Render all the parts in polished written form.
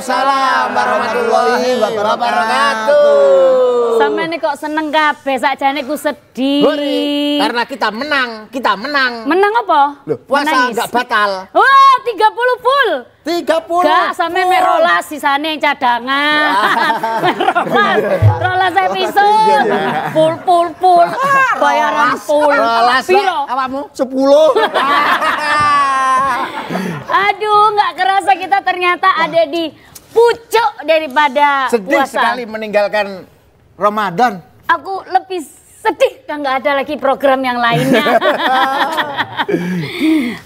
Waalaikumsalam warahmatullahi wabarakatuh. Sampe ini kok seneng kabeh, sakjane ku sedih. Karena kita menang, kita menang. Menang apa? Loh, puasa enggak batal. Wah, 30 full. 30. Gak, sampe mek rolas sisane yang cadangan. rolas episode. Full. Bayaran full. Rolas piro? Awakmu 10. Aduh, nggak kerasa kita ternyata ada di pucuk daripada Sedih puasa. sekali meninggalkan Ramadan. Aku lebih sedih kan nggak ada lagi program yang lainnya.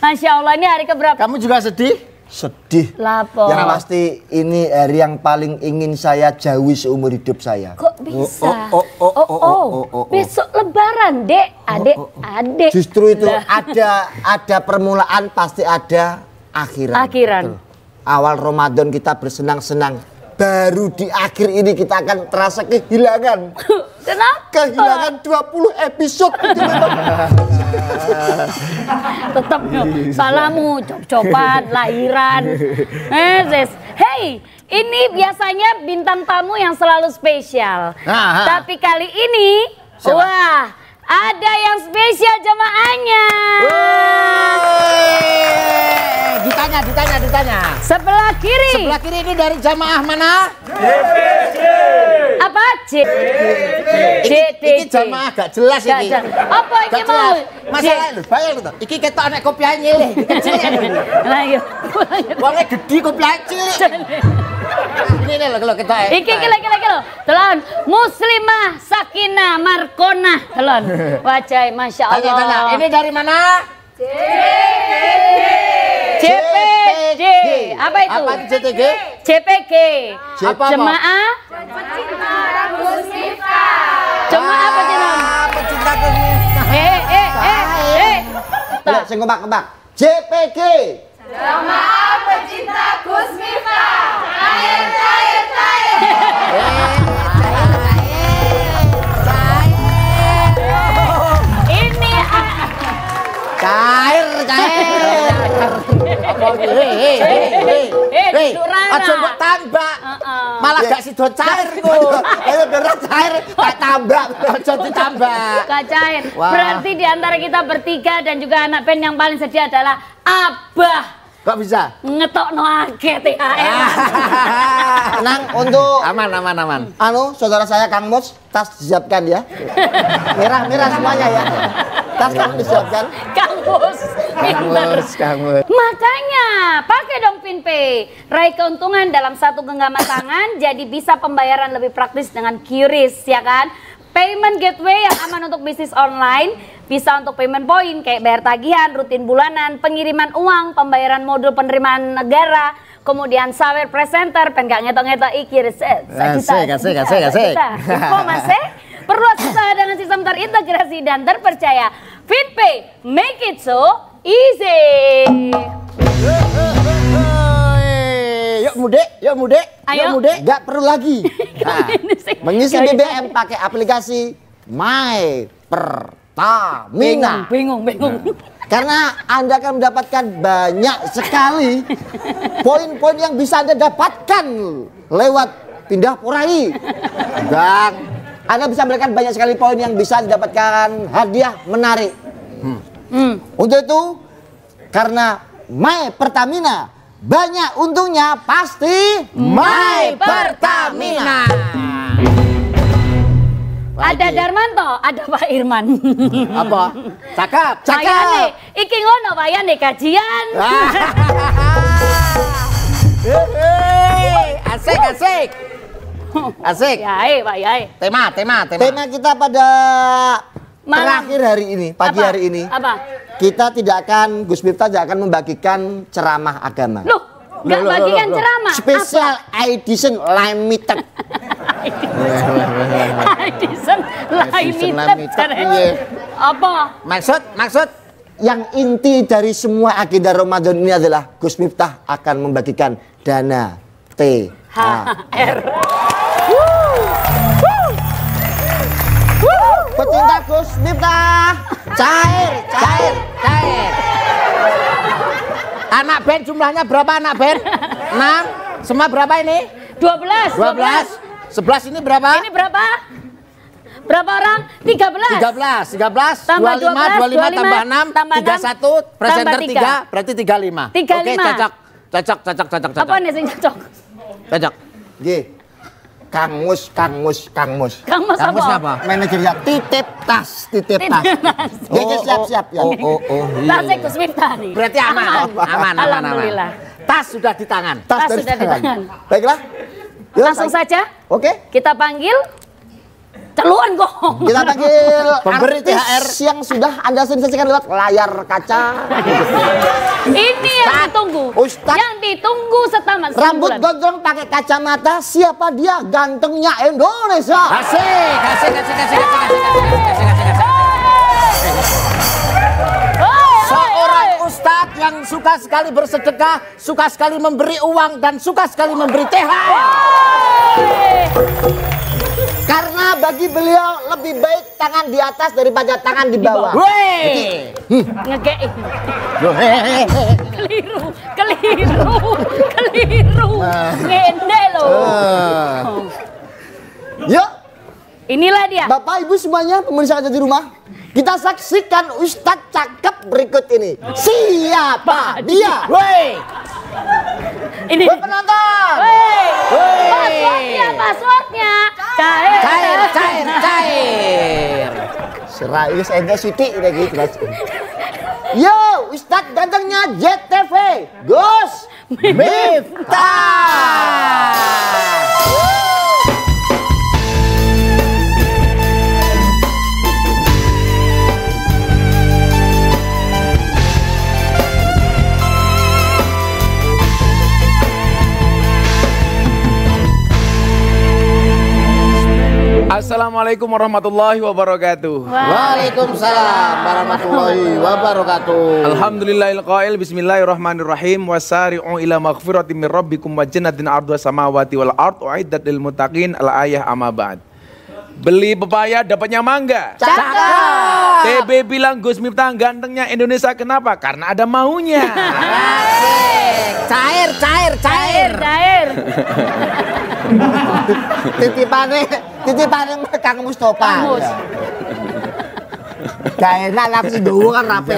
Masya Allah, ini hari keberapa? Kamu juga sedih? Sedih. Lapo. Yang pasti ini hari yang paling ingin saya jauhi seumur hidup saya. Kok bisa? Besok Lebaran, Dek. Adek. Justru itu ada permulaan pasti ada akhiran. Akhiran. Awal Ramadan kita bersenang-senang, baru di akhir ini kita akan terasa kehilangan. Kenapa? Kehilangan 20 episode. Tetap salamu, cop-copan, lahiran. Hey, ini biasanya bintang tamu yang selalu spesial. Tapi kali ini, wah, ada yang spesial jamaahnya. Ditanya. Sebelah kiri. Sebelah kiri ini dari jamaah mana? Apa? Ini jamaah gak jelas ini. Apa ini mau? Masalah lho, bayang lho. Iki ketok anak kopiah nyilih, kecil. Lah iya. Wonge gede kopiah cilik. Ini lho kalau ketok. Iki lagi lho. Telon Muslimah Sakinah Markonah. Telon. Wajah Masya Allah. Tanya. Ini dari mana? CPD. Apa itu? Apa CTG? CPG. Apa? Jemaah Pecinta Gus Miftah. Jemaah apa jeneng? Pecinta Gus Miftah. Lek sing kebak-kebak. JPG. Jemaah Pecinta Gus Miftah. Cair. Ini Cair. Aja mbok tambak. Malah gak sido cair ku. Ayo berat cair, tak tambah. Aja ditambak. gak cair. Wah. Berarti di antara kita bertiga dan juga anak band yang paling sedia adalah Abah. Kok bisa? Ngetokno akeh THR. Tenang untuk Aman. saudara saya Kang Mus, tas disiapkan ya. Merah semuanya ya. Tas kamu disiapkan. Kang Mus. Makanya pakai dong PinPay. Raih keuntungan dalam satu genggaman tangan, jadi bisa pembayaran lebih praktis dengan QRIS, ya kan? Payment gateway yang aman untuk bisnis online, bisa untuk payment point kayak bayar tagihan, rutin bulanan, pengiriman uang, pembayaran modul penerimaan negara, kemudian sawer presenter, pen gak ngetok-ngetok iki resep. Asik. Info masih perlu usaha dengan sistem terintegrasi dan terpercaya. PinPay, make it so easy. Yuk mudik. Ayo. Gak perlu lagi. Mengisi BBM pakai aplikasi My Pertamina. Bingung. Karena Anda akan mendapatkan banyak sekali poin-poin yang bisa Anda dapatkan lewat pindah porai. Dan Anda bisa mendapatkan banyak sekali poin yang bisa didapatkan hadiah menarik. Untuk itu, karena My Pertamina banyak untungnya, pasti My Pertamina. Ada Darmanto, ada Pak Irman. Apa? Cakep. Wayane, iki ngono wayane kajian. Asik. Yae, Pak Yae. Tema. kita pada Malam. terakhir hari ini, pagi Apa? hari ini. Apa? Kita Gus Miftah tidak akan membagikan ceramah agama. Loh, nggak bagikan ceramah. Special edition limited. Edition limited. Iya. Apa? Maksud? Yang inti dari semua agenda Ramadan ini adalah Gus Miftah akan membagikan dana THR. Pecinta Gus Miftah, cair. Anak band jumlahnya berapa anak band? 6. Semua berapa ini? 12. 11 ini berapa? Ini berapa? Berapa orang? 13. 13 Tambah 25 tambah 6 tambah 31 presenter tambah 3 berarti 35. 35. Oke, cocok. Apa nih sing cocok? Cocok. Nggih. Kang Mus. Kang Mas Kang Mus apa? apa? Manajernya titip tas. Titip tas. Nggih, siap ya. Tasnya Gus Miftah nih. Berarti aman. Alhamdulillah. Tas sudah di tangan. Tas dari sudah di tangan. Baiklah. Yuk, Langsung saja Oke. kita panggil Celuan kok. Kita panggil Pemberi artis THR yang sudah Anda saksikan lewat layar kaca. Ini yang ditunggu. Ustadz. Yang ditunggu setaman Rambut sebulan. gondrong pakai kacamata. Siapa dia? Gantengnya Indonesia. Kasih. Seorang ustadz yang suka sekali bersedekah, suka sekali memberi uang dan suka sekali memberi THR. Karena bagi beliau lebih baik tangan di atas daripada tangan di bawah. Weh. Ngekei. Keliru. Ngende loh. Yuk, Inilah dia. Bapak Ibu semuanya pemirsa ada di rumah, kita saksikan Ustadz cakep berikut ini. Siapa dia? Weh. Ini. Buat penonton. Passwordnya. Cair. Serais ente siti udah gitu. Yo, Ustadz gantengnya JTV, Gus Miftah. Assalamualaikum warahmatullahi wabarakatuh. Waalaikumsalam warahmatullahi wabarakatuh. Alhamdulillahil qail bismillahirrahmanirrahim wasari'u ila maghfiratin min rabbikum wa jannatin 'arduha samawati wal ard uiddat lil muttaqin al ayah amma ba'd. Beli pepaya dapatnya mangga. Cakep. TB bilang Gus Miftah gantengnya Indonesia, kenapa? Karena ada maunya. Cair. Titipannya Kang Mustofa. Kang Mus. Gak enak langsung dulu kan rapi.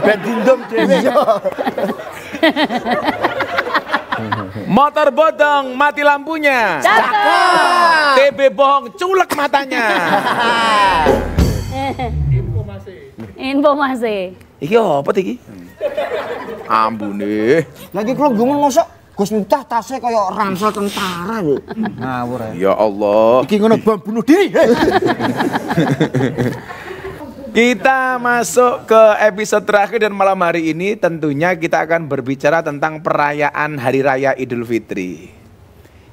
Ben dindom dhewe. Motor bodong mati lampunya. Cakep. TB bohong culek matanya. Informasi. Iki apa iki? Ambune. Lagi kalau ngomong mosok Gus Miftah tasnya kayak ransel tentara lho. Ngawur. Ya Allah. Iki ngono bom bunuh diri. Kita masuk ke episode terakhir dan malam hari ini tentunya kita akan berbicara tentang perayaan Hari Raya Idul Fitri.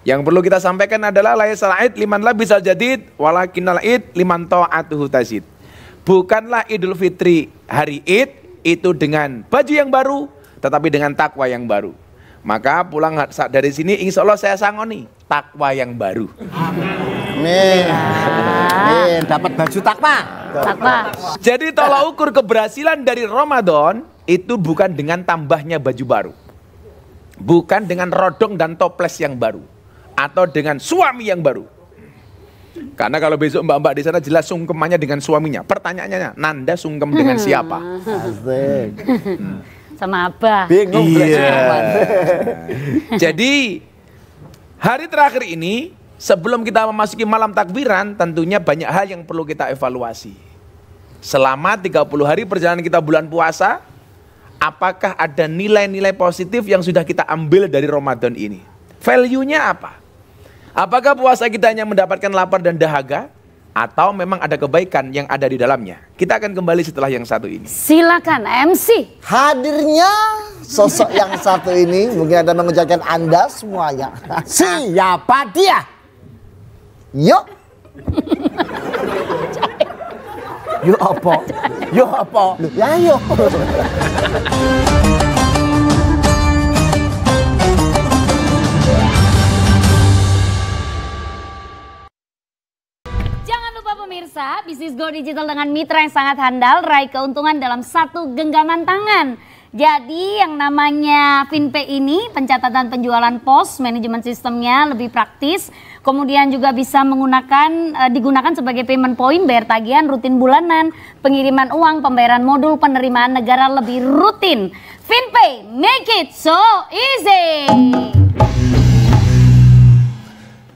Yang perlu kita sampaikan adalah laisal id liman labisal jadid walakinnal id liman ta'atuhu tazid. Bukanlah Idul Fitri hari Id itu dengan baju yang baru, tetapi dengan takwa yang baru. Maka pulang dari sini insya Allah saya sangoni takwa yang baru. Amin. Dapat baju takwa. Jadi tolak ukur keberhasilan dari Ramadan itu bukan dengan tambahnya baju baru, bukan dengan rodong dan toples yang baru, atau dengan suami yang baru. Karena kalau besok mbak-mbak di sana jelas sungkemannya dengan suaminya. Pertanyaannya, Nanda sungkem dengan siapa? Asik. Sama Abah. Bingung. Iya. Jadi hari terakhir ini sebelum kita memasuki malam takbiran, tentunya banyak hal yang perlu kita evaluasi. Selama 30 hari perjalanan kita bulan puasa, apakah ada nilai-nilai positif yang sudah kita ambil dari Ramadan ini? Value-nya apa? Apakah puasa kita hanya mendapatkan lapar dan dahaga? Atau memang ada kebaikan yang ada di dalamnya? Kita akan kembali setelah yang satu ini. Silakan MC. Hadirnya sosok yang satu ini mungkin ada mengucapkan Anda semuanya. Siapa dia? Yuk. Yo apa? Ya yuk. pemirsa, bisnis Go Digital dengan mitra yang sangat handal raih keuntungan dalam satu genggaman tangan. Jadi yang namanya FinPay ini pencatatan penjualan pos, manajemen sistemnya lebih praktis. Kemudian juga bisa digunakan sebagai payment point, bayar tagihan rutin bulanan, pengiriman uang, pembayaran modul, penerimaan negara lebih rutin. FinPay, make it so easy.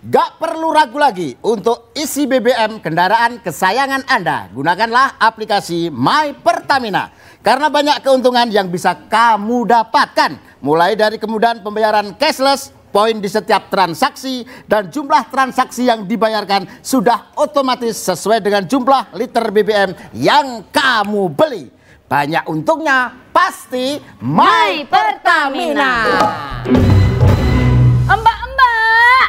Gak perlu ragu lagi untuk isi BBM kendaraan kesayangan Anda. Gunakanlah aplikasi My Pertamina. Karena banyak keuntungan yang bisa kamu dapatkan. Mulai dari kemudahan pembayaran cashless, poin di setiap transaksi, dan jumlah transaksi yang dibayarkan sudah otomatis sesuai dengan jumlah liter BBM yang kamu beli. Banyak untungnya, pasti My Pertamina. Mbak-mbak,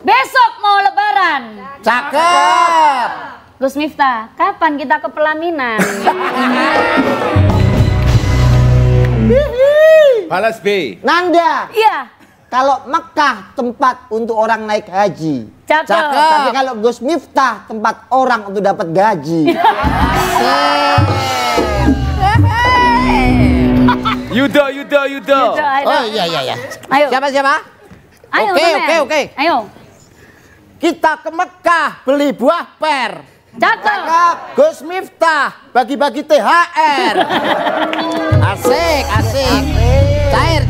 besok mau lebaran. Cakep. Gus Miftah, kapan kita ke pelaminan? Balas B. Nanda, Iya, kalau Mekah tempat untuk orang naik haji. cakep. Tapi kalau Gus Miftah tempat orang untuk dapat gaji. Yudo. Gitu, ayo. Oh iya. Ayo. Siapa? Ayo, Oke, temen. oke. Ayo, Kita ke Mekah beli buah per. cakep. Gus Miftah bagi-bagi THR. Asik. Cair.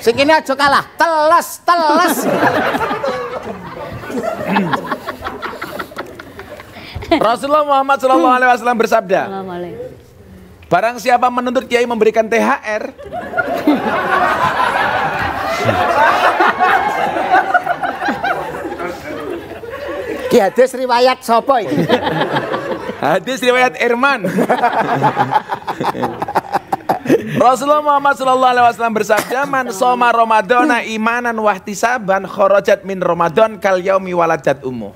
Sing ini aja kalah, teles. Rasulullah Muhammad SAW bersabda, Assalamualaikum. barang siapa menuntut kiai memberikan THR, Ki hadis riwayat sapa iki? hadis riwayat Irman. Rasulullah Muhammad SAW bersabda, man soma Ramadana imanan wahtisaban kharajat min Ramadan kal yaumi waladat ummu.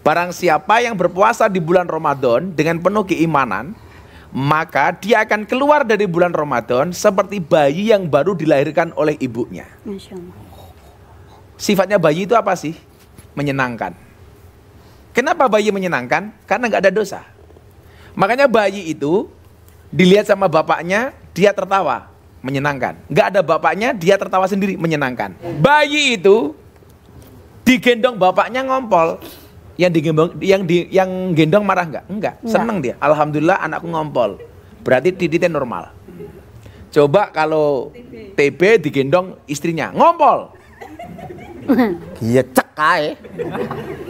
Barang siapa yang berpuasa di bulan Ramadan dengan penuh keimanan, maka dia akan keluar dari bulan Ramadan seperti bayi yang baru dilahirkan oleh ibunya. Masya Allah. Sifatnya bayi itu apa sih? Menyenangkan. Kenapa bayi menyenangkan? Karena nggak ada dosa. Makanya bayi itu dilihat sama bapaknya, dia tertawa, menyenangkan. Nggak ada bapaknya, dia tertawa sendiri, menyenangkan. Bayi itu digendong bapaknya ngompol. Yang gendong marah nggak? Enggak, seneng dia. Alhamdulillah anakku ngompol. Berarti titiknya normal. Coba kalau TB digendong istrinya, ngompol. Iya cek ae.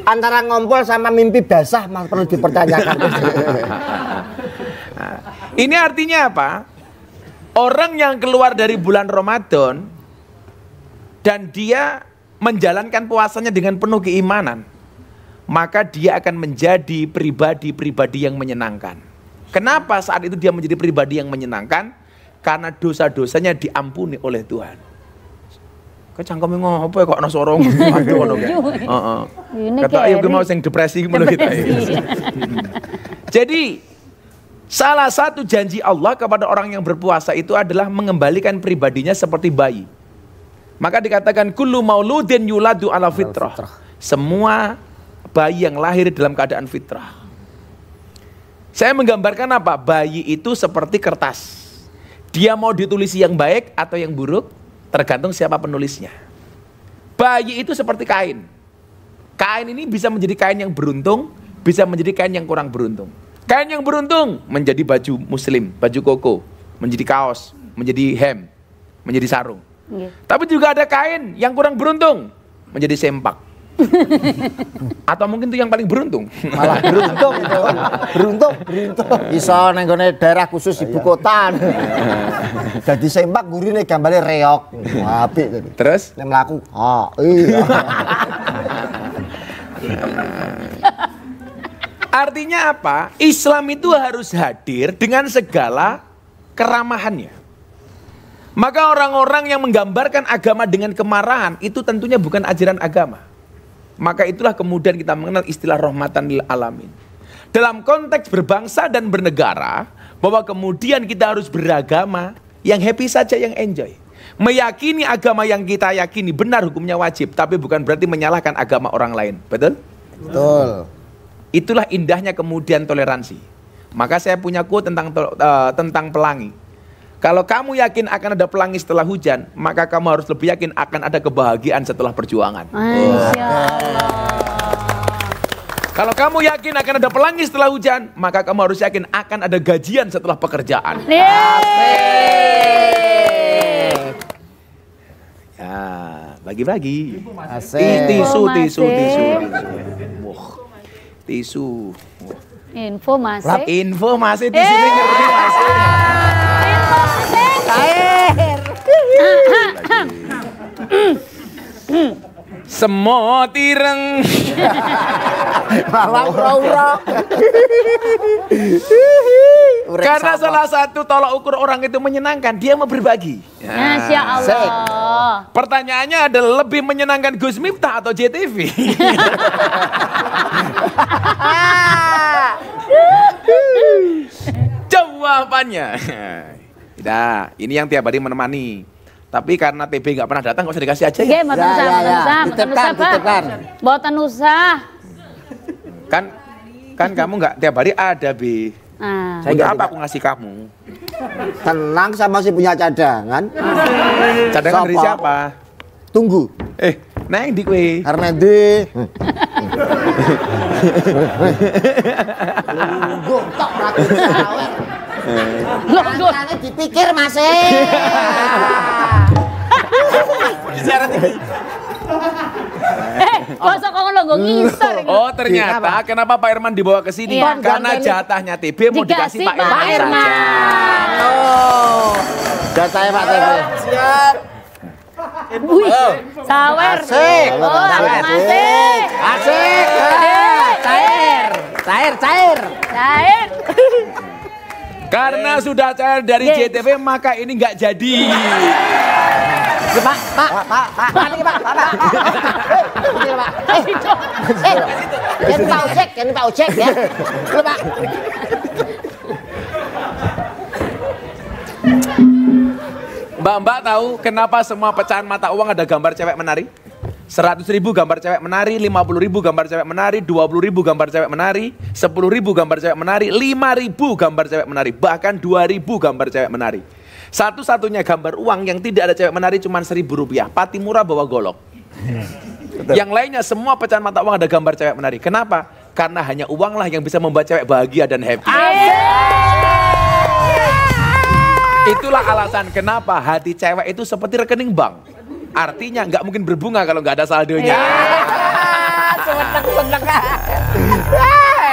Antara ngompol sama mimpi basah malah perlu dipertanyakan. Ini artinya apa? Orang yang keluar dari bulan Ramadan dan dia menjalankan puasanya dengan penuh keimanan, maka dia akan menjadi pribadi-pribadi yang menyenangkan. Kenapa saat itu dia menjadi pribadi yang menyenangkan? Karena dosa-dosanya diampuni oleh Tuhan. Kok cangkeme ngopo kok ana swara ngono kae. Heeh. Kata ayo gue mau sing depresi ngono kita. Jadi salah satu janji Allah kepada orang yang berpuasa itu adalah mengembalikan pribadinya seperti bayi. Maka dikatakan kullu mauludin yuladu ala fitrah. Semua bayi yang lahir dalam keadaan fitrah. Saya menggambarkan apa? Bayi itu seperti kertas. Dia mau ditulisi yang baik atau yang buruk, tergantung siapa penulisnya. Bayi itu seperti kain. Kain ini bisa menjadi kain yang beruntung, bisa menjadi kain yang kurang beruntung. Kain yang beruntung menjadi baju muslim, baju koko, menjadi kaos, menjadi hem, menjadi sarung. Tapi juga ada kain yang kurang beruntung, menjadi sempak. Atau mungkin itu yang paling beruntung. Malah beruntung. Iso nang gone daerah khusus ibu kota. Jadi sempak gurine gambare reok. Apik tadi. Terus? Nek mlaku, iya. Artinya apa? Islam itu harus hadir dengan segala keramahannya. Maka orang-orang yang menggambarkan agama dengan kemarahan itu tentunya bukan ajaran agama. Maka itulah kemudian kita mengenal istilah rahmatan lil alamin. Dalam konteks berbangsa dan bernegara, bahwa kemudian kita harus beragama yang happy saja, yang enjoy. Meyakini agama yang kita yakini benar, hukumnya wajib, tapi bukan berarti menyalahkan agama orang lain. Betul? Betul. Itulah indahnya kemudian toleransi. Maka saya punya quote tentang pelangi. Kalau kamu yakin akan ada pelangi setelah hujan, maka kamu harus lebih yakin akan ada kebahagiaan setelah perjuangan. Masya Allah. Kalau kamu yakin akan ada pelangi setelah hujan, maka kamu harus yakin akan ada gajian setelah pekerjaan. Ya, bagi-bagi. Asik. Tisu. Info masih. Info masih di sini ngerti masih. Info masih. Air. Semua tireng. Malam ura-ura. Karena salah satu tolak ukur orang itu menyenangkan, dia mau berbagi. Masya Allah. Pertanyaannya adalah lebih menyenangkan Gus Miftah atau JTV? Jawabannya. Tidak, ini yang tiap hari menemani. Tapi karena TB nggak pernah datang, nggak usah dikasih aja ya. Titipkan. Buatan usaha. Kan kamu nggak tiap hari ada, Bi. Nah. Untuk apa aku ngasih kamu? Tenang, saya masih punya cadangan. Cadangan dari siapa? Tunggu. Neng di kue. Armendi. Tunggu, tok ratu sawer. Tantangnya dipikir masih. Kosok kok lo gue ngisor. Oh ternyata kenapa Pak Irman dibawa ke sini? Iya. Karena jatahnya TB mau dikasih Pak Irman saja. Oh, jatahnya Pak TB. Siap. Wih, sawer. Asik. Oh, Sawer. masih. Asik. Cair. Karena sudah cair dari JTV maka ini nggak jadi. Pak. Ini Pak. Ini Pak Ojek ya. Lu Pak. Mbak tahu kenapa semua pecahan mata uang ada gambar cewek menari? 100.000 gambar cewek menari, 50.000 gambar cewek menari, 20.000 gambar cewek menari, 10.000 gambar cewek menari, 5.000 gambar cewek menari, bahkan 2.000 gambar cewek menari. Satu-satunya gambar uang yang tidak ada cewek menari cuma Rp1.000. Patimura bawa golok. Yang lainnya semua pecahan mata uang ada gambar cewek menari. Kenapa? Karena hanya uanglah yang bisa membuat cewek bahagia dan happy. Itulah alasan kenapa hati cewek itu seperti rekening bank. Artinya nggak mungkin berbunga kalau nggak ada saldonya.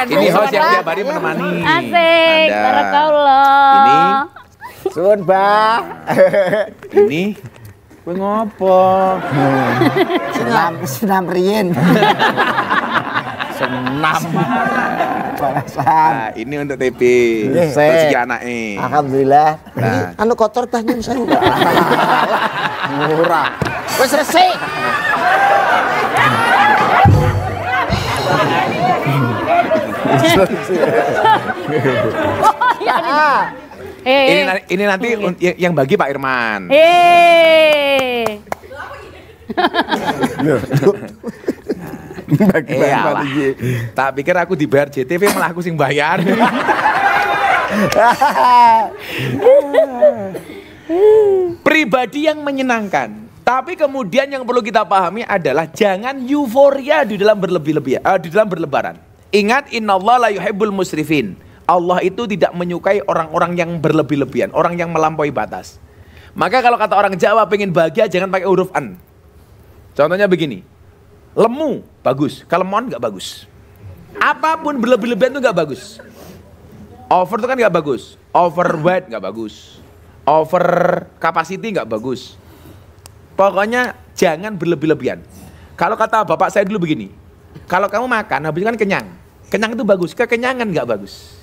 Ini host yang tiap hari menemani. Asik, barakallah. Ini Sun, Mbak. Ini kowe ngopo? Senam rien. Senam. Balasan. Nah, ini untuk TP. Yes. Terus iki anake. Alhamdulillah. Nah. Anu kotor tah nyun saya enggak. Murah. Wis resik. Ini nanti yang bagi Pak Irman. Tak pikir aku dibayar JTV malah aku sing bayar. Pribadi yang menyenangkan. Tapi kemudian yang perlu kita pahami adalah jangan euforia di dalam di dalam berlebaran. Ingat, innallaha la yuhibbul musrifin. Allah itu tidak menyukai orang-orang yang berlebih-lebihan, orang yang melampaui batas. Maka kalau kata orang Jawa pengen bahagia jangan pakai huruf an. Contohnya begini. Lemu bagus, kelemon nggak bagus. Apapun berlebih-lebihan itu nggak bagus. Over itu kan nggak bagus. Overweight nggak bagus. Over capacity nggak bagus. Pokoknya jangan berlebih-lebihan. Kalau kata bapak saya dulu begini, kalau kamu makan habis kan kenyang. Kenyang itu bagus, kekenyangan nggak bagus.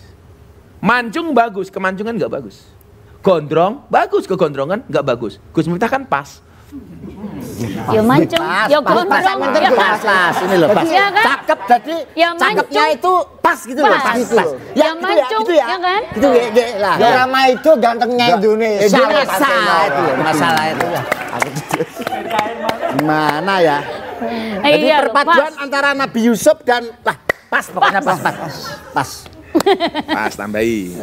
Mancung bagus, kemancungan nggak bagus. Gondrong bagus, kegondrongan nggak bagus. Gus Miftah kan pas. Ya mancung, ya gondrong, ya pas. Ini loh pas. Iya kan? Cakep jadi Ya cakepnya mancung. itu pas gitu loh, Pas. pas. Gitu loh. Ya mancung, ya kan? Gitu lah. Drama itu gantengnya Indonesia. Indonesia itu loh, masalah itu ya. Gimana ya? Jadi Iya, loh, perpaduan pas. antara Nabi Yusuf dan pas pokoknya pas. Pas tambahi.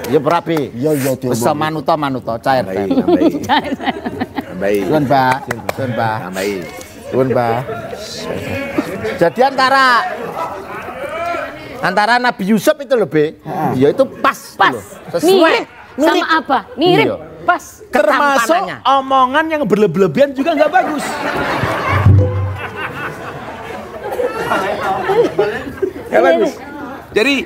Ya berapi. Iya Bisa manuto cair. Tambahi. Tuan Mbah. Tambahi. Tuan Mbah. Jadi antara Nabi Yusuf itu lebih, ya itu pas. Pas. Mirip. Sama apa? Mirip. Iya. Pas. Termasuk Ketampanannya. omongan yang berlebihan juga nggak bagus. Nggak bagus. Jadi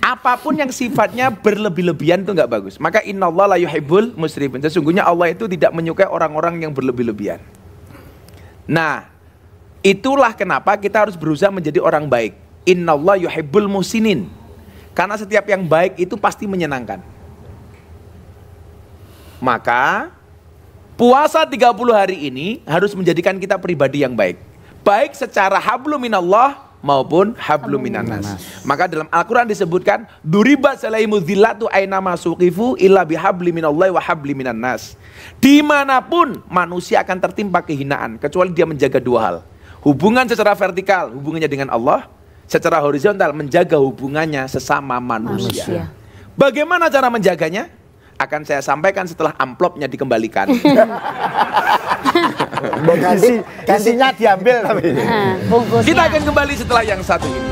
apapun yang sifatnya berlebih-lebihan itu nggak bagus. Maka innallaha la yuhibbul musrifin. Sesungguhnya Allah itu tidak menyukai orang-orang yang berlebih-lebihan. Nah, itulah kenapa kita harus berusaha menjadi orang baik. Innallaha yuhibbul muhsinin. Karena setiap yang baik itu pasti menyenangkan. Maka puasa 30 hari ini harus menjadikan kita pribadi yang baik. Baik secara hablum minallah maupun hablum minannas. Maka dalam Al-Quran disebutkan duribat salaimu dhillatu aina masuqifu illa bihabli minallahi wa habli minannas. Dimanapun manusia akan tertimpa kehinaan kecuali dia menjaga dua hal. Hubungan secara vertikal, hubungannya dengan Allah. Secara horizontal, menjaga hubungannya sesama manusia. Bagaimana cara menjaganya? Akan saya sampaikan setelah amplopnya dikembalikan. Gantinya diambil tapi. Bungkusnya. Kita akan kembali setelah yang satu ini.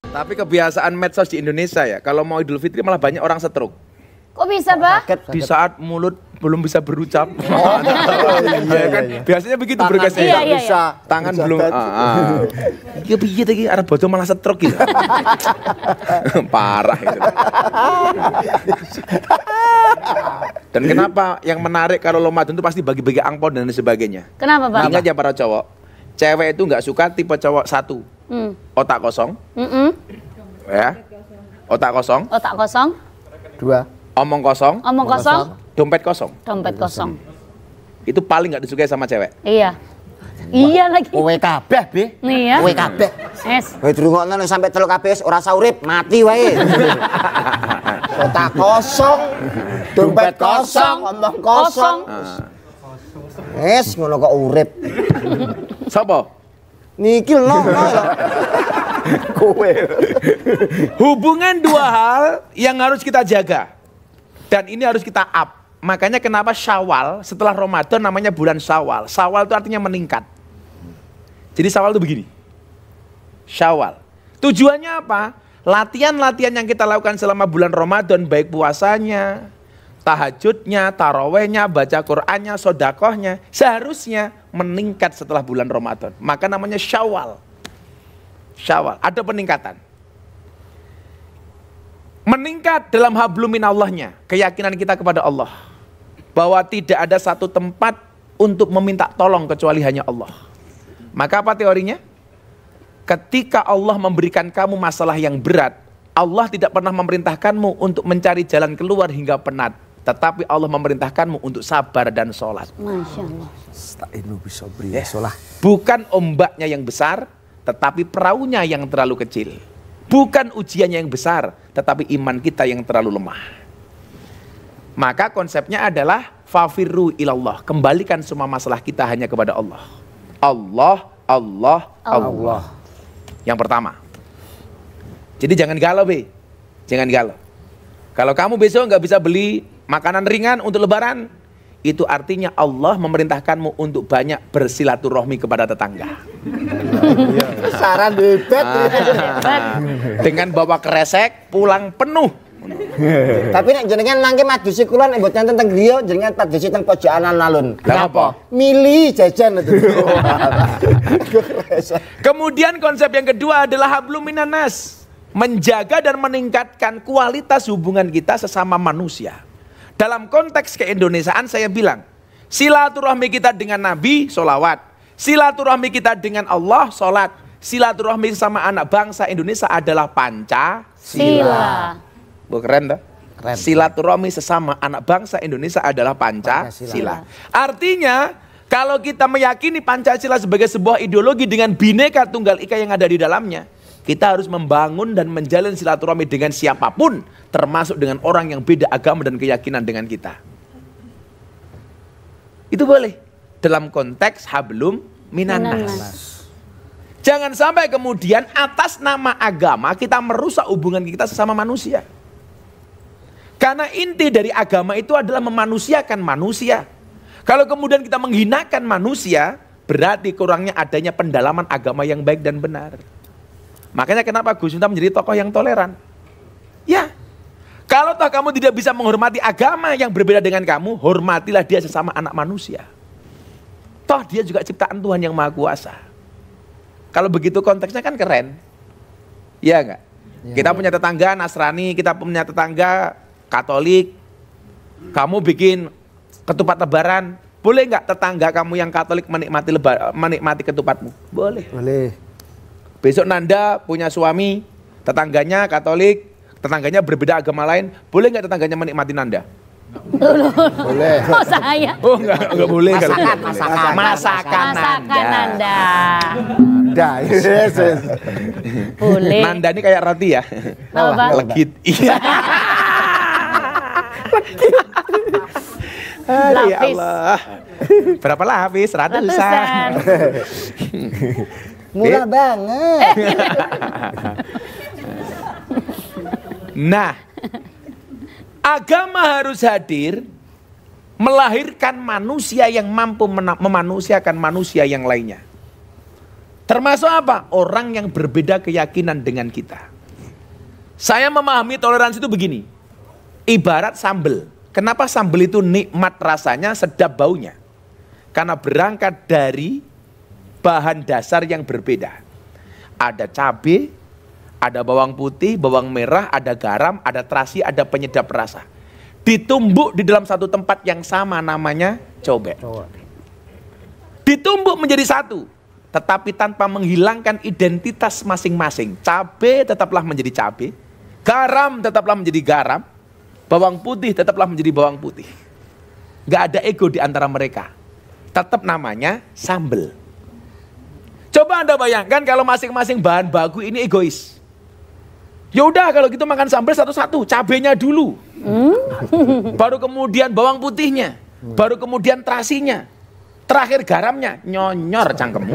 Tapi kebiasaan medsos di Indonesia ya, kalau mau Idul Fitri malah banyak orang stroke. Kok bisa, Pak? Di saat mulut belum bisa berucap. Ya kan? Biasanya begitu berkasnya. Iya, iya, iya. Tangan belum. Iya piye tadi arep bodo malah stroke gitu. Parah itu. Dan kenapa yang menarik kalau Ramadan itu pasti bagi-bagi angpau dan sebagainya. Kenapa, Pak? Ingat ya para cowok, cewek itu nggak suka tipe cowok satu, otak kosong, ya, otak kosong, Otak kosong, Dua. omong kosong, omong kosong, dompet kosong. dompet kosong. Itu paling nggak disukai sama cewek. Iya. Iya lagi. Kowe kabeh, Be. Iya. Kowe kabeh. Es. Woi dirungokno nek sampe teluk kabeh ora usah urip, mati wae. Otak kosong, dompet kosong, omong kosong. Ngono kok urip. Sopo? Niki lho. Kowe. Hubungan dua hal yang harus kita jaga. Dan ini harus kita up. Makanya kenapa Syawal setelah Ramadan namanya bulan Syawal. Syawal itu artinya meningkat. Jadi Syawal itu begini. Syawal. Tujuannya apa? Latihan-latihan yang kita lakukan selama bulan Ramadan, baik puasanya, tahajudnya, tarawehnya, baca Qur'annya, sodakohnya, seharusnya meningkat setelah bulan Ramadan. Maka namanya Syawal. Syawal, ada peningkatan. Meningkat dalam hablum minallahnya, keyakinan kita kepada Allah. Bahwa tidak ada satu tempat untuk meminta tolong kecuali hanya Allah. Maka apa teorinya? Ketika Allah memberikan kamu masalah yang berat, Allah tidak pernah memerintahkanmu untuk mencari jalan keluar hingga penat. Tetapi Allah memerintahkanmu untuk sabar dan sholat. Masya Allah. Sta'inu bisobri ya sholah. Bukan ombaknya yang besar, tetapi perahunya yang terlalu kecil. Bukan ujiannya yang besar, tetapi iman kita yang terlalu lemah. Maka konsepnya adalah fafirru ilallah. Kembalikan semua masalah kita hanya kepada Allah. Allah, Allah, Allah. Yang pertama. Jadi jangan galau, Be. Jangan galau. Kalau kamu besok nggak bisa beli makanan ringan untuk lebaran, itu artinya Allah memerintahkanmu untuk banyak bersilaturahmi kepada tetangga. Saran hebat. Dengan bawa kresek pulang penuh. Tapi nek jenengan mangke madusi kula nek mboten teng griya jenengan padusi teng pojokan alun-alun. Kenapa? Milih jajan itu. Kemudian konsep yang kedua adalah hablum minannas. Menjaga dan meningkatkan kualitas hubungan kita sesama manusia. Dalam konteks keindonesiaan saya bilang, silaturahmi kita dengan Nabi, sholawat. Silaturahmi kita dengan Allah, sholat. silaturahmi sama anak bangsa Indonesia adalah Sila. Keren toh? Keren. Silaturahmi sesama anak bangsa Indonesia adalah Pancasila. Artinya, kalau kita meyakini Pancasila sebagai sebuah ideologi dengan Bhinneka Tunggal Ika yang ada di dalamnya, kita harus membangun dan menjalin silaturahmi dengan siapapun, termasuk dengan orang yang beda agama dan keyakinan dengan kita. Itu boleh dalam konteks hablum minannas. Jangan sampai kemudian atas nama agama kita merusak hubungan kita sesama manusia. Karena inti dari agama itu adalah memanusiakan manusia. Kalau kemudian kita menghinakan manusia, berarti kurangnya adanya pendalaman agama yang baik dan benar. Makanya kenapa Gus Miftah menjadi tokoh yang toleran? Ya, kalau toh kamu tidak bisa menghormati agama yang berbeda dengan kamu, hormatilah dia sesama anak manusia. Toh dia juga ciptaan Tuhan yang Maha Kuasa. Kalau begitu konteksnya kan keren. Iya enggak? Ya, kita punya tetangga Nasrani, kita punya tetangga Katolik. Kamu bikin ketupat lebaran, boleh enggak tetangga kamu yang Katolik menikmati ketupatmu? Boleh. Boleh. Besok Nanda punya suami, tetangganya Katolik, tetangganya berbeda agama lain, boleh enggak tetangganya menikmati Nanda? Boleh. Oh saya. Oh enggak boleh. Masakan Nanda. Dah. Yes. Boleh. Nanda ini kayak roti ya. Apa? Legit. Iya. Ya Lapis. Allah. Berapa lapis? Ratusan. Murah banget. Nah, agama harus hadir melahirkan manusia yang mampu memanusiakan manusia yang lainnya. Termasuk apa? Orang yang berbeda keyakinan dengan kita. Saya memahami toleransi itu begini. Ibarat sambel. Kenapa sambel itu nikmat rasanya, sedap baunya? Karena berangkat dari bahan dasar yang berbeda. Ada cabai, ada bawang putih, bawang merah, ada garam, ada terasi, ada penyedap rasa. Ditumbuk di dalam satu tempat yang sama namanya cobek. Ditumbuk menjadi satu, tetapi tanpa menghilangkan identitas masing-masing. Cabai tetaplah menjadi cabai, garam tetaplah menjadi garam, bawang putih tetaplah menjadi bawang putih. Gak ada ego di antara mereka. Tetap namanya sambel. Coba Anda bayangkan kalau masing-masing bahan baku ini egois. Ya udah kalau gitu makan sambal satu-satu, cabenya dulu. Baru kemudian bawang putihnya, baru kemudian terasinya, terakhir garamnya, nyonyor cangkemmu.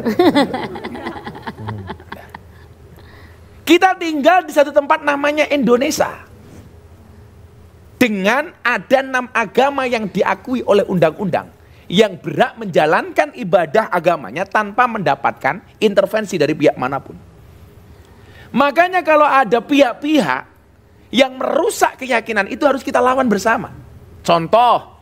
Kita tinggal di satu tempat namanya Indonesia. Dengan ada 6 agama yang diakui oleh undang-undang, yang berhak menjalankan ibadah agamanya tanpa mendapatkan intervensi dari pihak manapun. Makanya kalau ada pihak-pihak yang merusak keyakinan itu harus kita lawan bersama. Contoh,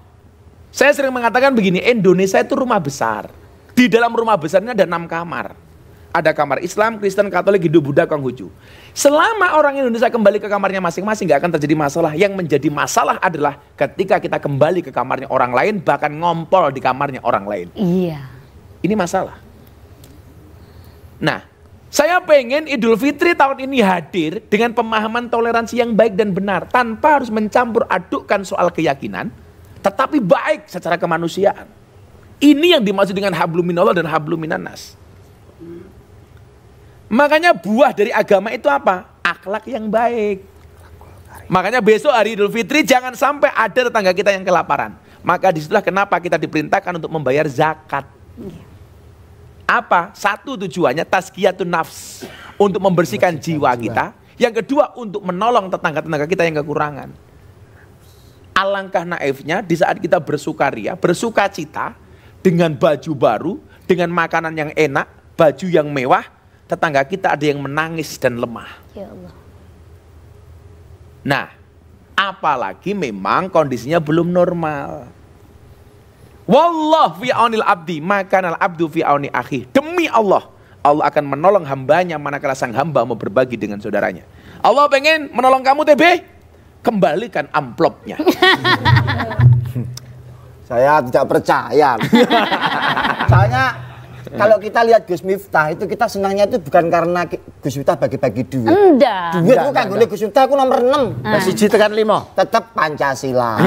saya sering mengatakan begini, Indonesia itu rumah besar. Di dalam rumah besar ini ada 6 kamar. Ada kamar Islam, Kristen, Katolik, Hindu, Buddha, Konghucu. Selama orang Indonesia kembali ke kamarnya masing-masing gak akan terjadi masalah. Yang menjadi masalah adalah ketika kita kembali ke kamarnya orang lain, bahkan ngompol di kamarnya orang lain. Iya. Ini masalah. Nah, saya pengen Idul Fitri tahun ini hadir dengan pemahaman toleransi yang baik dan benar. Tanpa harus mencampur adukkan soal keyakinan, tetapi baik secara kemanusiaan. Ini yang dimaksud dengan hablum minallah dan hablum minannas. Makanya buah dari agama itu apa? Akhlak yang baik. Makanya besok hari Idul Fitri jangan sampai ada tetangga kita yang kelaparan. Maka disitulah kenapa kita diperintahkan untuk membayar zakat. Apa? Satu tujuannya tazkiyatun nafs, untuk membersihkan jiwa kita. Yang kedua untuk menolong tetangga-tetangga kita yang kekurangan. Alangkah naifnya di saat kita bersukaria, bersuka cita dengan baju baru, dengan makanan yang enak, baju yang mewah, tetangga kita ada yang menangis dan lemah. Ya Allah. Nah, apalagi memang kondisinya belum normal. Wallah fi aunil abdi, makanal abdu fi auni akhi. Demi Allah, Allah akan menolong hambanya manakala sang hamba mau berbagi dengan saudaranya. Allah pengen menolong kamu TB, kembalikan amplopnya. Saya tidak percaya. Soalnya kalau kita lihat Gus Miftah itu kita senangnya itu bukan karena Gus Miftah bagi-bagi duit. Enggak. Duit itu kan Gus Miftah aku nomor 6. Siji tekan 5. Tetap Pancasila.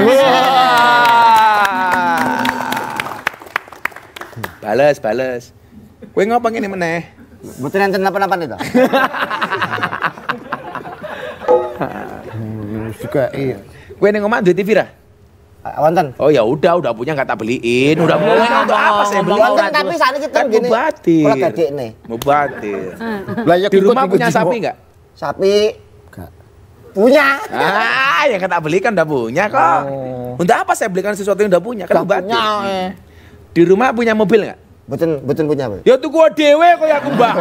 Bales. Kowe ngopo ngene meneh? Betul enten apa-apa itu. Juga iya. Kowe ning omah duwe TV ra? Wonten. Oh ya udah punya nggak tak beliin. Udah punya untuk apa saya beli? Wonten tapi saat ini kita Kan begini. mubatir. Kalau gadik nih. Mubatir. Lah ya Di rumah punya sapi nggak? Sapi punya. Yang tak beli kan udah punya kok. Untuk apa saya belikan sesuatu yang udah punya? Kan mubatir. Di rumah punya mobil nggak? Betul punya, Pak. Ya tuh gua dewe kok ya aku mbak.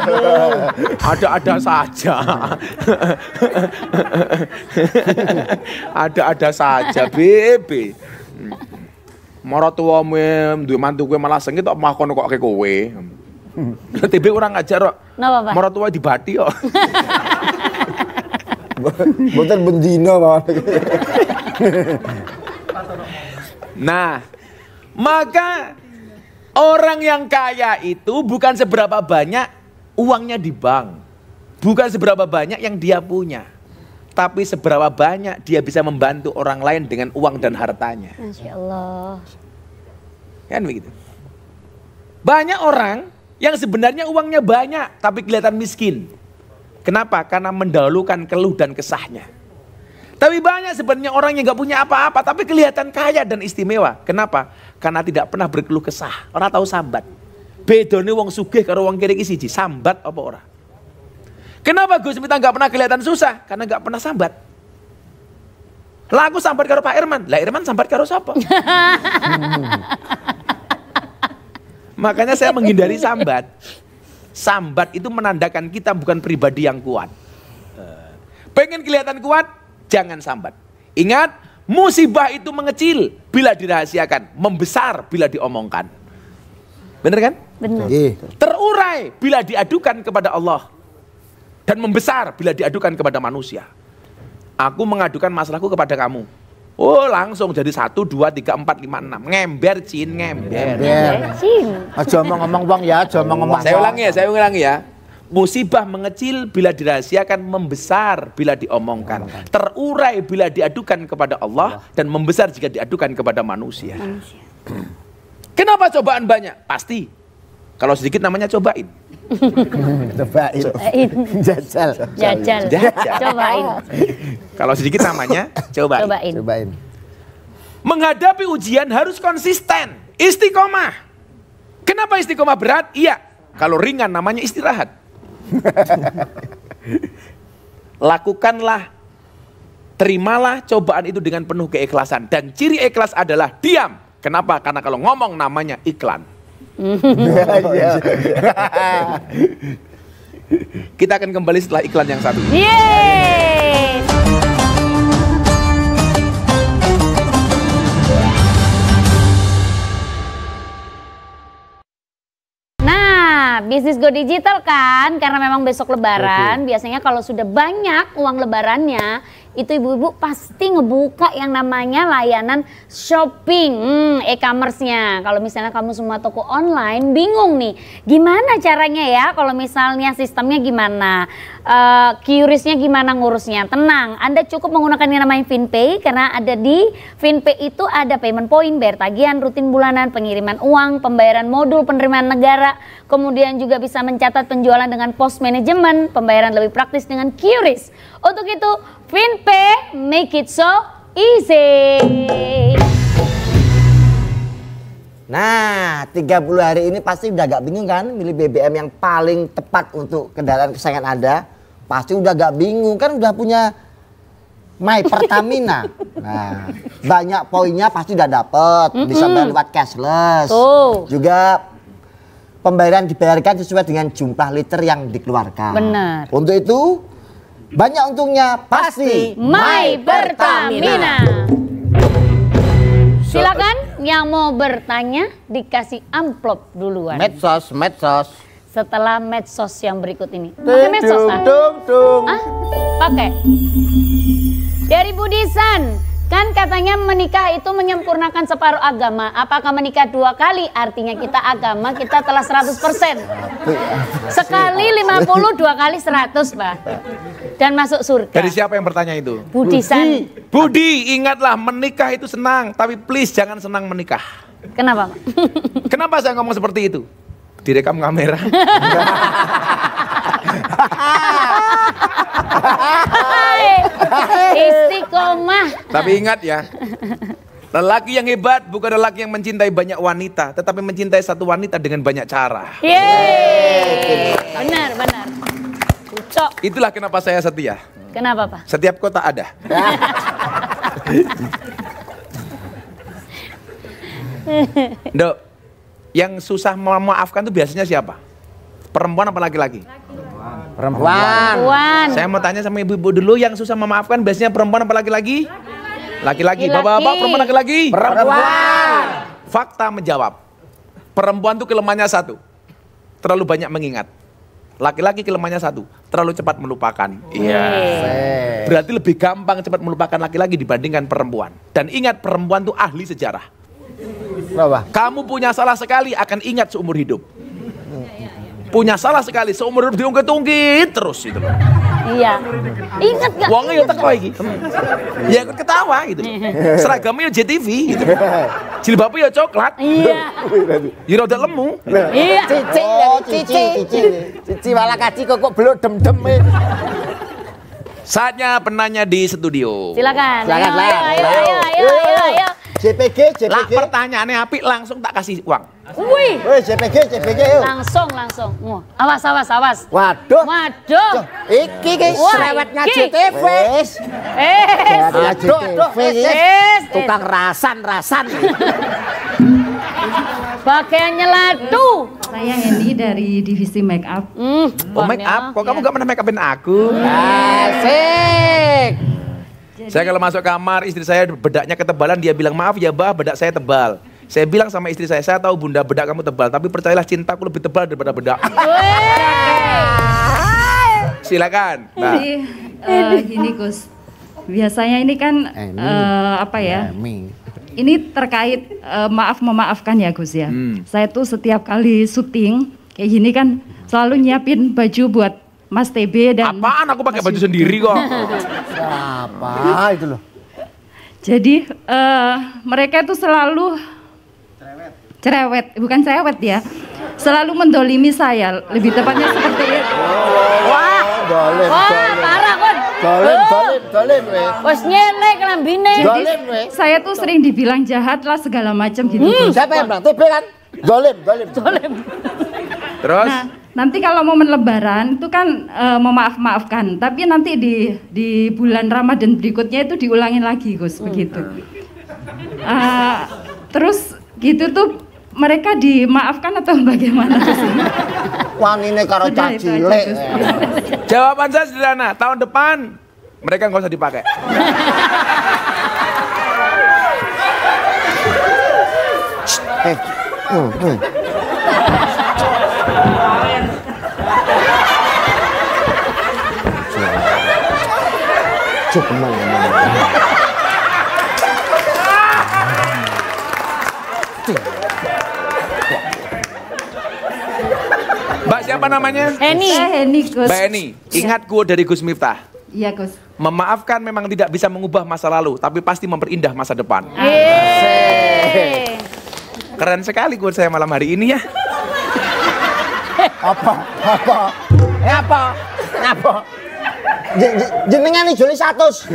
Ada saja. Ada saja, Bebe. Maratuwamu duwe mantu kowe malah sengit kok mah kono kok ke kowe. TB orang ngajar kok. Napa, Pak? Maratuwa dibati kok. Betul bendino, Pak. Nah, maka orang yang kaya itu bukan seberapa banyak uangnya di bank. Bukan seberapa banyak yang dia punya. Tapi seberapa banyak dia bisa membantu orang lain dengan uang dan hartanya. Masya Allah. Kan begitu. Banyak orang yang sebenarnya uangnya banyak tapi kelihatan miskin. Kenapa? Karena mendahulukan keluh dan kesahnya. Tapi banyak sebenarnya orang yang gak punya apa-apa tapi kelihatan kaya dan istimewa. Kenapa? Karena tidak pernah berkeluh kesah. Orang tahu sambat. Bedone wong sugih karo wong kiri iki siji, sambat apa ora? Kenapa Gus Miftah gak pernah kelihatan susah? Karena gak pernah sambat. Lah aku sambat karo Pak Irman. Lah Irman sambat karo sapa? Makanya saya menghindari sambat. Sambat itu menandakan kita bukan pribadi yang kuat. Pengen kelihatan kuat, jangan sambat. Ingat, musibah itu mengecil bila dirahasiakan, membesar bila diomongkan. Bener kan? Benar. Terurai bila diadukan kepada Allah. Dan membesar bila diadukan kepada manusia. Aku mengadukan masalahku kepada kamu. Oh langsung jadi 1, 2, 3, 4, 5, 6. Ngember, Cin, ngember. Aja ngomong wong ya, aja ngomong. Saya ulangi ya. Musibah mengecil bila dirahasiakan, membesar bila diomongkan. Terurai bila diadukan kepada Allah dan membesar jika diadukan kepada manusia. Kenapa cobaan banyak? Pasti. Kalau sedikit namanya cobain. Cobain. Jajal. Cobain. Kalau sedikit namanya cobain. Cobain. Menghadapi ujian harus konsisten. Istiqomah. Kenapa istiqomah berat? Iya. Kalau ringan namanya istirahat. Lakukanlah, terimalah cobaan itu dengan penuh keikhlasan. Dan ciri ikhlas adalah diam. Kenapa? Karena kalau ngomong namanya iklan. Kita akan kembali setelah iklan yang satu. Yeay. Bisnis go digital kan, karena memang besok lebaran, biasanya kalau sudah banyak uang lebarannya, itu ibu-ibu pasti ngebuka yang namanya layanan shopping, e-commerce-nya. Kalau misalnya kamu semua toko online bingung nih, gimana caranya ya kalau misalnya sistemnya gimana, QRIS-nya gimana ngurusnya. Tenang, Anda cukup menggunakan yang namanya FinPay, karena ada di FinPay itu ada payment point, bayar tagihan, rutin bulanan, pengiriman uang, pembayaran modul, penerimaan negara, kemudian juga bisa mencatat penjualan dengan pos manajemen, pembayaran lebih praktis dengan QRIS. Untuk itu, FinPay make it so easy. Nah, 30 hari ini pasti udah gak bingung kan milih BBM yang paling tepat untuk kendaraan kesayangan Anda. Pasti udah gak bingung kan, udah punya My Pertamina. Nah, banyak poinnya pasti udah dapet. Bisa bayar lewat cashless. Juga pembayaran dibayarkan sesuai dengan jumlah liter yang dikeluarkan. Benar. Untuk itu banyak untungnya pasti My Pertamina. Silakan yang mau bertanya dikasih amplop duluan. Medsos. Setelah medsos yang berikut ini. Pakai medsos ah? Pakai. Dari Budisan, Kan katanya menikah itu menyempurnakan separuh agama. Apakah menikah 2 kali? Artinya kita agama kita telah 100%. Sekali 50, 2 kali 100, Pak. Dan masuk surga. Dari siapa yang bertanya itu? Budisan. Budi, ingatlah menikah itu senang, tapi please jangan senang menikah. Kenapa, Pak? Kenapa saya ngomong seperti itu? Direkam kamera. Istiqomah. Tapi ingat ya, lelaki yang hebat bukan lelaki yang mencintai banyak wanita, tetapi mencintai satu wanita dengan banyak cara. Yeay. Benar, benar. Cocok. Itulah kenapa saya setia. Kenapa, Pak? Setiap kota ada. Dok, yang susah memaafkan itu biasanya siapa? Perempuan apa laki-laki? Perempuan. Saya mau tanya sama ibu-ibu dulu, yang susah memaafkan biasanya perempuan apa laki-laki? Laki-laki. Bapak-bapak, perempuan laki-laki? Perempuan. Fakta menjawab, perempuan itu kelemahannya satu, terlalu banyak mengingat. Laki-laki kelemahannya satu, terlalu cepat melupakan. Iya. Berarti lebih gampang cepat melupakan laki-laki dibandingkan perempuan. Dan ingat, perempuan itu ahli sejarah. Kenapa? Kamu punya salah sekali akan ingat seumur hidup. Punya salah sekali seumur hidup diungkit-ungkit terus itu loh. Iya. Ingat gak? Wongnya ya teko iki. Ya ikut ketawa gitu. Seragamnya ya JTV gitu. Jilbabnya ya coklat. Iya. Ya rada lemu. Iya. Cici, cici wala kaci kok belum dem-dem. Saatnya penanya di studio. Silakan. Silakan, Ayo. JPG. Lah pertanyaannya apik langsung tak kasih uang. Wih. Woi, JPG yuk. Langsung. Wah, awas. Waduh. Waduh. Iki Wah, serewetnya iki. JTV. Tukang rasan. Pakaiannya ladu. Saya Hendy dari divisi make up. Oh make up? Kok kamu gak pernah make upin aku? Asik. Saya kalau masuk kamar istri saya bedaknya ketebalan, dia bilang maaf ya bah bedak saya tebal. Saya bilang sama istri saya tahu bunda bedak kamu tebal, tapi percayalah cintaku lebih tebal daripada bedak. Silakan. Nah. Jadi gini Gus, biasanya ini kan apa ya? Ini terkait memaafkan ya Gus ya. Saya tuh setiap kali syuting kayak gini kan selalu nyiapin baju buat Mas TB dan Apaan aku pakai baju sendiri kok? Apa itu loh? jadi mereka itu selalu cerewet, bukan cerewet ya, selalu mendolimi saya, lebih tepatnya seperti itu. Wah, parah kon. Dolim we. Wes nyelek lambine. Jadi saya tuh sering dibilang jahat lah segala macam gitu. Siapa yang bilang? TB kan? Dolim. Terus? Nah, nanti kalau momen Lebaran itu kan memaafkan, tapi nanti di bulan Ramadan berikutnya itu diulangin lagi Gus, begitu. Terus gitu tuh mereka dimaafkan atau bagaimana Gus? Wanine karo Sudah, itu aja, cacile. Gus. Jawaban saya sederhana, tahun depan mereka nggak usah dipakai. Mbak siapa namanya? Heni. Saya Heni Gus. Mbak Eni, ingat quote dari Gus Miftah. Iya Gus. Memaafkan memang tidak bisa mengubah masa lalu, tapi pasti memperindah masa depan. Yeay. Keren sekali quote saya malam hari ini ya. Apa? Jenengan Juli 100.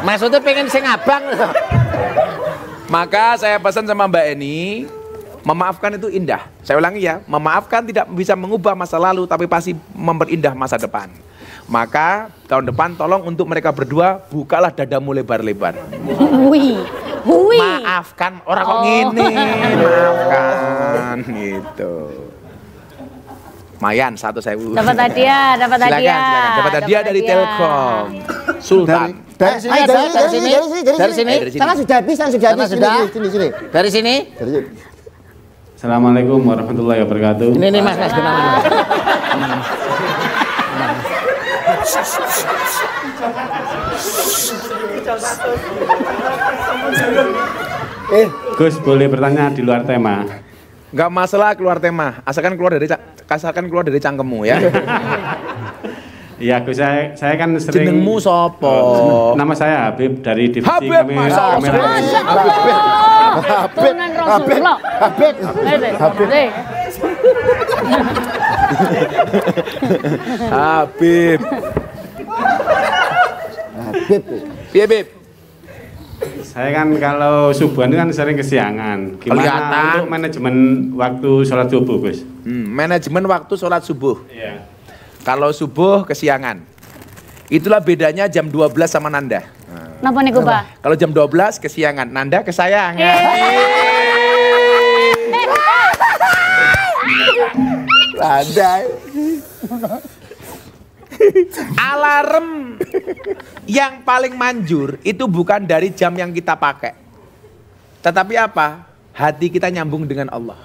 Maksudnya pengen sing abang. Maka saya pesan sama Mbak Eni, memaafkan itu indah. Saya ulangi ya, memaafkan tidak bisa mengubah masa lalu, tapi pasti memperindah masa depan. Maka tahun depan tolong untuk mereka berdua bukalah dadamu lebar-lebar. Hui. Maafkan orang kok gini, maafkan gitu. Mayan 1.000. Dapat hadiah. Silakan. Dapat hadiah dari Telkom. Sultan. Dari sini. Dari sini. Sana sudah habis. Sini. Dari sini. Assalamualaikum warahmatullahi wabarakatuh. Ini Mas benar. Gus, boleh bertanya di luar tema? Nggak masalah keluar tema, asalkan keluar dari cangkemmu ya. Iya Gus, saya kan sering. Jenengmu sopo? Nama saya Habib dari divisi Habib, Masya Allah. Turunan Rasulullah. Habib. Iya, Bib. Saya kan kalau subuhan itu kan sering kesiangan. Gimana Kelihatan. untuk manajemen waktu sholat subuh, Gus? Manajemen waktu sholat subuh. Iya. Kalau subuh kesiangan. Itulah bedanya jam 12 sama Nanda. Napa niku, Pak? Kalau jam 12 kesiangan, Nanda kesayangan. Ada. Alarm yang paling manjur itu bukan dari jam yang kita pakai. Tetapi apa? Hati kita nyambung dengan Allah.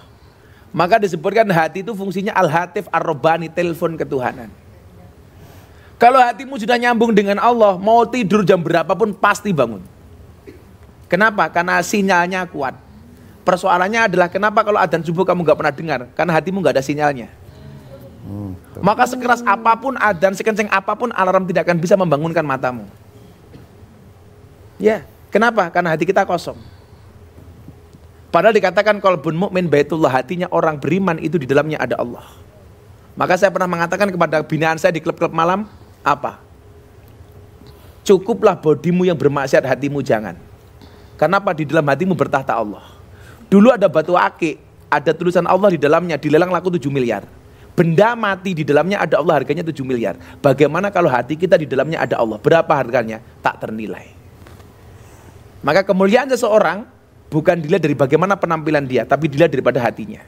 Maka disebutkan hati itu fungsinya al-hatif ar-robbani, telepon ketuhanan. Kalau hatimu sudah nyambung dengan Allah, mau tidur jam berapapun pasti bangun. Kenapa? Karena sinyalnya kuat. Persoalannya adalah kenapa kalau adzan subuh kamu gak pernah dengar? Karena hatimu gak ada sinyalnya. Maka sekeras apapun adzan, sekenceng apapun alarm tidak akan bisa membangunkan matamu. Ya, kenapa? Karena hati kita kosong. Padahal dikatakan qalbun mu'min baitullah, hatinya orang beriman itu di dalamnya ada Allah. Maka saya pernah mengatakan kepada binaan saya di klub-klub malam, apa? Cukuplah bodimu yang bermaksiat, hatimu jangan. Kenapa? Di dalam hatimu bertahta Allah. Dulu ada batu akik, ada tulisan Allah di dalamnya, dilelang laku 7 miliar. Benda mati di dalamnya ada Allah, harganya 7 miliar. Bagaimana kalau hati kita di dalamnya ada Allah? Berapa harganya? Tak ternilai. Maka kemuliaan seseorang bukan dilihat dari bagaimana penampilan dia, tapi dilihat daripada hatinya.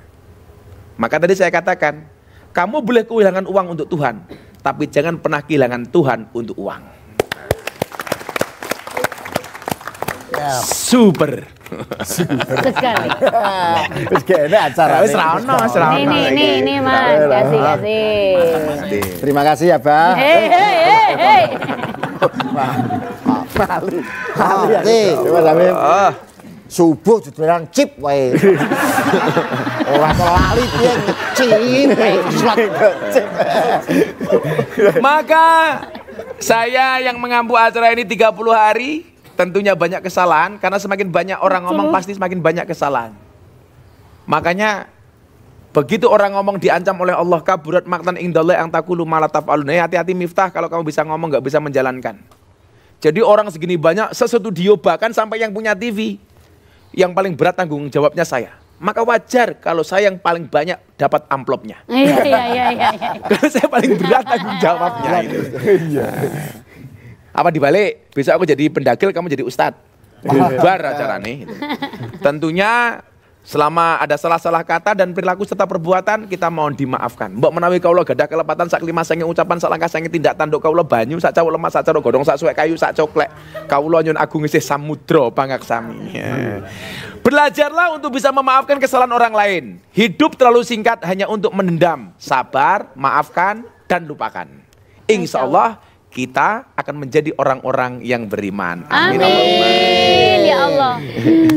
Maka tadi saya katakan, kamu boleh kehilangan uang untuk Tuhan, tapi jangan pernah kehilangan Tuhan untuk uang. Super. Sekali. Wis kene acara. Wis ra ono, wis ra ono. Ini Mas, kasih. Terima kasih ya, Bang. Hei. Mas Habib. Subuh dibilang chip wae. Ora lali piye ngecip. Maka saya yang mengampu acara ini 30 hari, tentunya banyak kesalahan, karena semakin banyak orang ngomong pasti semakin banyak kesalahan. Makanya begitu orang ngomong diancam oleh Allah, kaburat maktan indallah yang taqulu ma la taf'alun. Hati-hati Miftah, kalau kamu bisa ngomong nggak bisa menjalankan. Jadi orang segini banyak, sestudio bahkan sampai yang punya TV, yang paling berat tanggung jawabnya saya. Maka wajar kalau saya yang paling banyak dapat amplopnya. Iya. Karena saya paling berat tanggung jawabnya. Apa dibalik? Besok aku jadi pendagel, kamu jadi ustadz. Bar acara nih. Tentunya selama ada salah-salah kata dan perilaku serta perbuatan, kita mohon dimaafkan. Mbok menawi kaula gadah kelepatan sak lima sange ucapan sak langkah sange tindak tanduk kaula banyu sak cawuk lemah sak cara godhong sak suwek kayu sak coklek. Kaula nyun agung isih samudra pangaksami. Belajarlah untuk bisa memaafkan kesalahan orang lain. Hidup terlalu singkat hanya untuk menendam. Sabar, maafkan dan lupakan. Insya Allah kita akan menjadi orang-orang yang beriman. Amin. Ya Allah.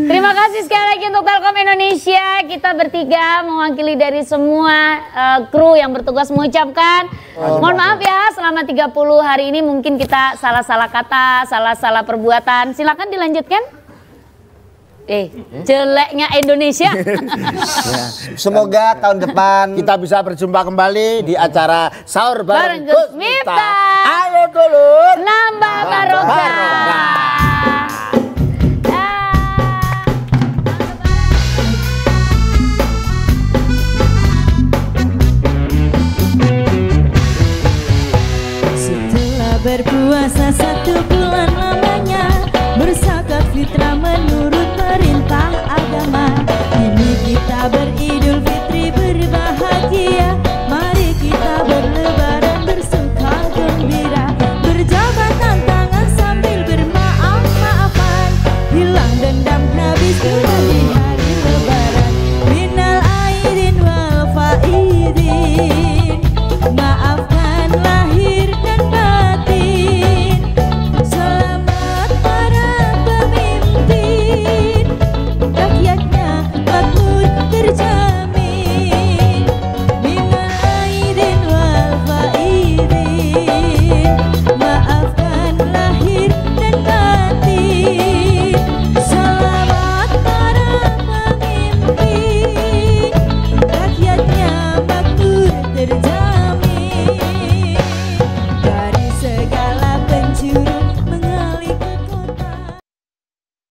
Terima kasih sekali lagi untuk Telkom Indonesia. Kita bertiga mewakili dari semua kru yang bertugas mengucapkan. Mohon maaf ya, selama 30 hari ini mungkin kita salah-salah kata, salah-salah perbuatan. Silakan dilanjutkan. Jeleknya Indonesia. Semoga tahun depan Kita bisa berjumpa kembali di acara Sahur Bareng bareng Gus Gus Miftah. Miftah. Ayo dulur. Nambah barokah.